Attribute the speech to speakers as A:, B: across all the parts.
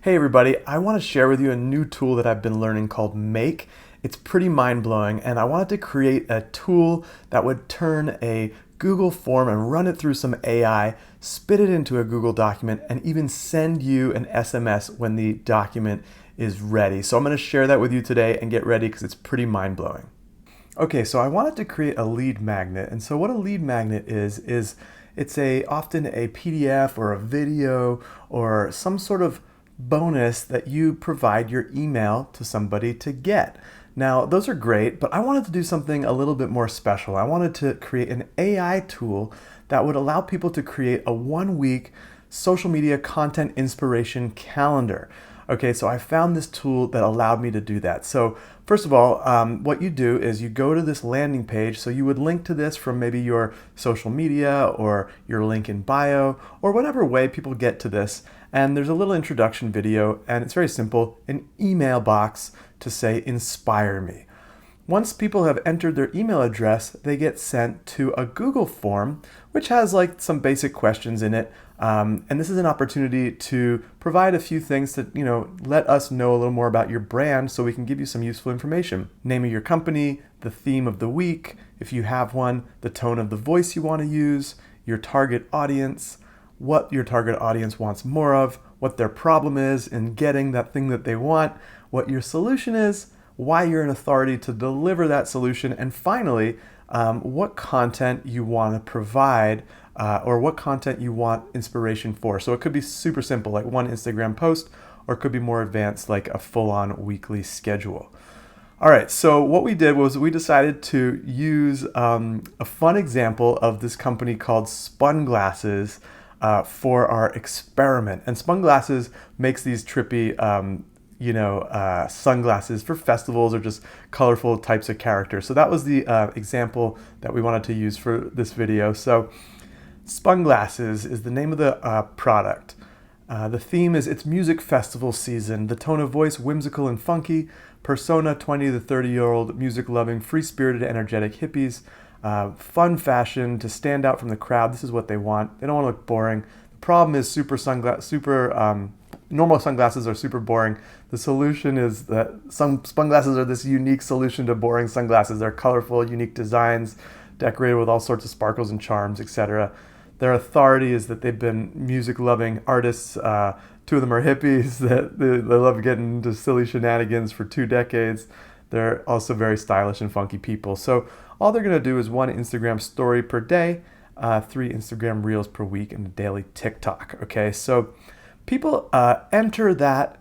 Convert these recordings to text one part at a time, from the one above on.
A: Hey everybody, I want to share with you a new tool that I've been learning called Make. It's pretty mind-blowing, and I wanted to create a tool that would turn a Google form and run it through some AI, spit it into a Google document, and even send you an SMS when the document is ready. So I'm going to share that with you today, and get ready because it's pretty mind-blowing. Okay, so I wanted to create a lead magnet, and so what a lead magnet is it's often a PDF or a video or some sort of bonus that you provide your email to somebody to get. Now, those are great, but I wanted to do something a little bit more special. I wanted to create an AI tool that would allow people to create a 1-week social media content inspiration calendar. Okay, so I found this tool that allowed me to do that. So first of all, what you do is you go to this landing page. So you would link to this from maybe your social media or your link in bio or whatever way people get to this. And there's a little introduction video, and it's very simple, an email box to say, inspire me. Once people have entered their email address, they get sent to a Google form, which has like some basic questions in it. And this is an opportunity to provide a few things to, let us know a little more about your brand so we can give you some useful information. Name of your company, the theme of the week, if you have one, the tone of the voice you want to use, your target audience, what your target audience wants more of, what their problem is in getting that thing that they want, what your solution is, why you're an authority to deliver that solution, and finally, what content you want to provide or what content you want inspiration for. So it could be super simple, like one Instagram post, or it could be more advanced, like a full-on weekly schedule. All right, so what we did was we decided to use a fun example of this company called Spun Glasses for our experiment. And Spun Glasses makes these trippy sunglasses for festivals or just colorful types of characters. So that was the example that we wanted to use for this video. So Spun Glasses is the name of the product. The theme is it's music festival season. The tone of voice, whimsical and funky. Persona, 20 to 30-year-old, music-loving, free-spirited, energetic hippies. Fun fashion to stand out from the crowd. This is what they want. They don't want to look boring. The problem is normal sunglasses are super boring. The solution is that some spun glasses are this unique solution to boring sunglasses. They're colorful, unique designs, decorated with all sorts of sparkles and charms, etc. Their authority is that they've been music-loving artists. Two of them are hippies that they love getting into silly shenanigans for 2 decades. They're also very stylish and funky people. So all they're going to do is 1 Instagram story per day, 3 Instagram reels per week, and a daily TikTok. Okay, so people enter that,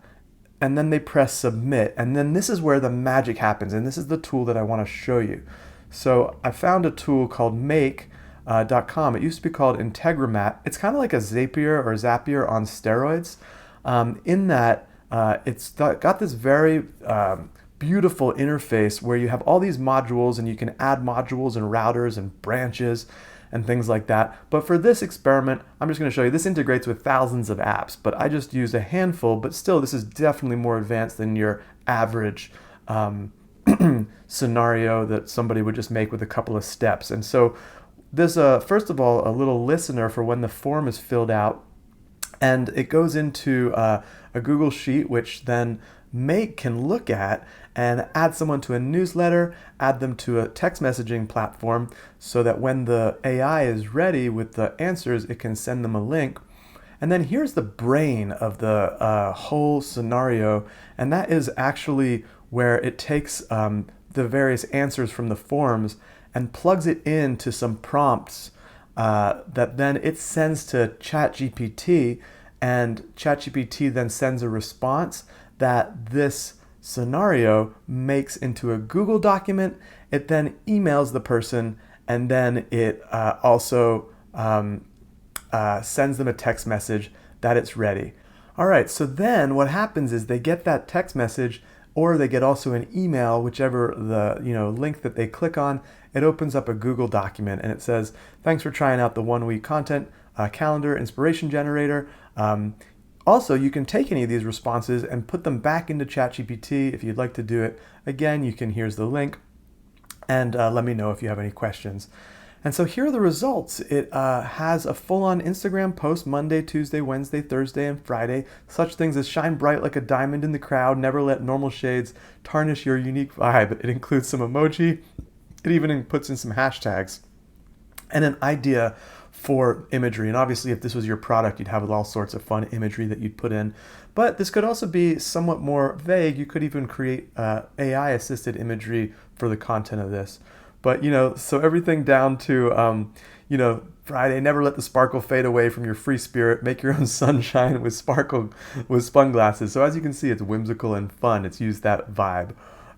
A: and then they press submit, and then this is where the magic happens, and this is the tool that I want to show you. So I found a tool called Make.com. It used to be called Integromat. It's kind of like a Zapier on steroids, in that it's got this very beautiful interface where you have all these modules, and you can add modules and routers and branches and things like that. But for this experiment, I'm just going to show you, this integrates with thousands of apps, but I just used a handful, but still this is definitely more advanced than your average scenario that somebody would just make with a couple of steps. And so there's first of all, a little listener for when the form is filled out, and it goes into a Google Sheet, which then Make can look at and add someone to a newsletter, add them to a text messaging platform, so that when the AI is ready with the answers, it can send them a link. And then here's the brain of the whole scenario, and that is actually where it takes the various answers from the forms and plugs it into some prompts that then it sends to ChatGPT, and ChatGPT then sends a response that this scenario makes into a Google document. It then emails the person, and then it also sends them a text message that it's ready. All right, so then what happens is they get that text message, or they get also an email, whichever the link that they click on. It opens up a Google document, and it says, thanks for trying out the 1-week content calendar inspiration generator. Also, you can take any of these responses and put them back into ChatGPT if you'd like to do it. Again, here's the link, and let me know if you have any questions. And so here are the results. It has a full-on Instagram post Monday, Tuesday, Wednesday, Thursday, and Friday. Such things as shine bright like a diamond in the crowd, never let normal shades tarnish your unique vibe. It includes some emoji. It even puts in some hashtags and an idea for imagery. And obviously, if this was your product, you'd have all sorts of fun imagery that you'd put in. But this could also be somewhat more vague. You could even create AI-assisted imagery for the content of this. But, so everything down to, Friday, never let the sparkle fade away from your free spirit. Make your own sunshine with spun glasses. So as you can see, it's whimsical and fun. It's used that vibe.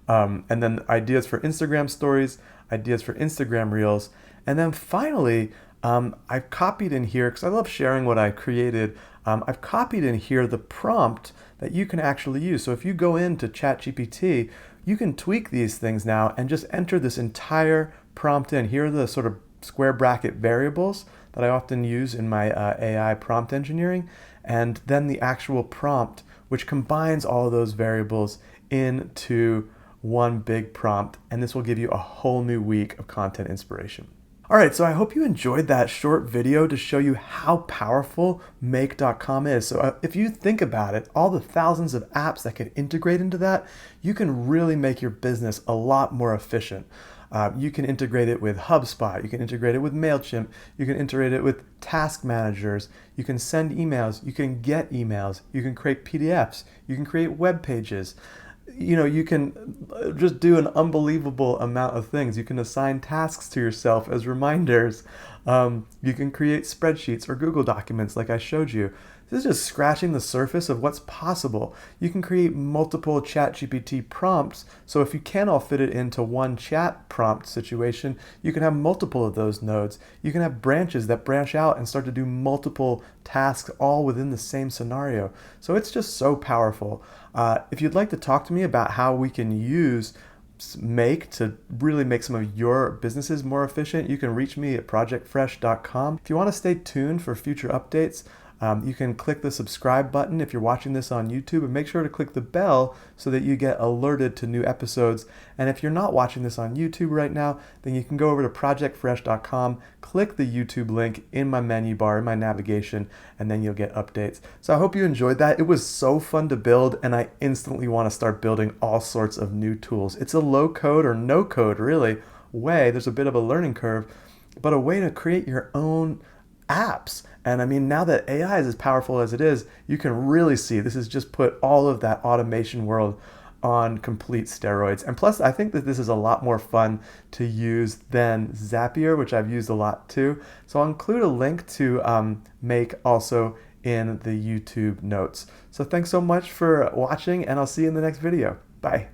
A: And then ideas for Instagram stories, ideas for Instagram reels. And then finally, I've copied in here, because I love sharing what I created, I've copied in here the prompt that you can actually use. So if you go into ChatGPT, you can tweak these things now and just enter this entire prompt in. Here are the sort of square bracket variables that I often use in my AI prompt engineering, and then the actual prompt, which combines all of those variables into one big prompt, and this will give you a whole new week of content inspiration. All right, so I hope you enjoyed that short video to show you how powerful Make.com is. So if you think about it, all the thousands of apps that can integrate into that, you can really make your business a lot more efficient. You can integrate it with HubSpot, you can integrate it with MailChimp, you can integrate it with task managers, you can send emails, you can get emails, you can create PDFs, you can create web pages. You can just do an unbelievable amount of things. You can assign tasks to yourself as reminders. You can create spreadsheets or Google documents like I showed you. This is just scratching the surface of what's possible. You can create multiple ChatGPT prompts. So if you can't all fit it into one chat prompt situation, you can have multiple of those nodes. You can have branches that branch out and start to do multiple tasks all within the same scenario. So it's just so powerful. If you'd like to talk to me about how we can use Make to really make some of your businesses more efficient, you can reach me at projectfresh.com. If you want to stay tuned for future updates, you can click the subscribe button if you're watching this on YouTube, and make sure to click the bell so that you get alerted to new episodes. And if you're not watching this on YouTube right now, then you can go over to projectfresh.com, click the YouTube link in my menu bar, in my navigation, and then you'll get updates. So I hope you enjoyed that. It was so fun to build, and I instantly want to start building all sorts of new tools. It's a low code or no code really way. There's a bit of a learning curve, but a way to create your own apps. And I mean, now that AI is as powerful as it is, you can really see this has just put all of that automation world on complete steroids. And plus, I think that this is a lot more fun to use than Zapier, which I've used a lot too. So I'll include a link to Make also in the YouTube notes. So thanks so much for watching, and I'll see you in the next video. Bye.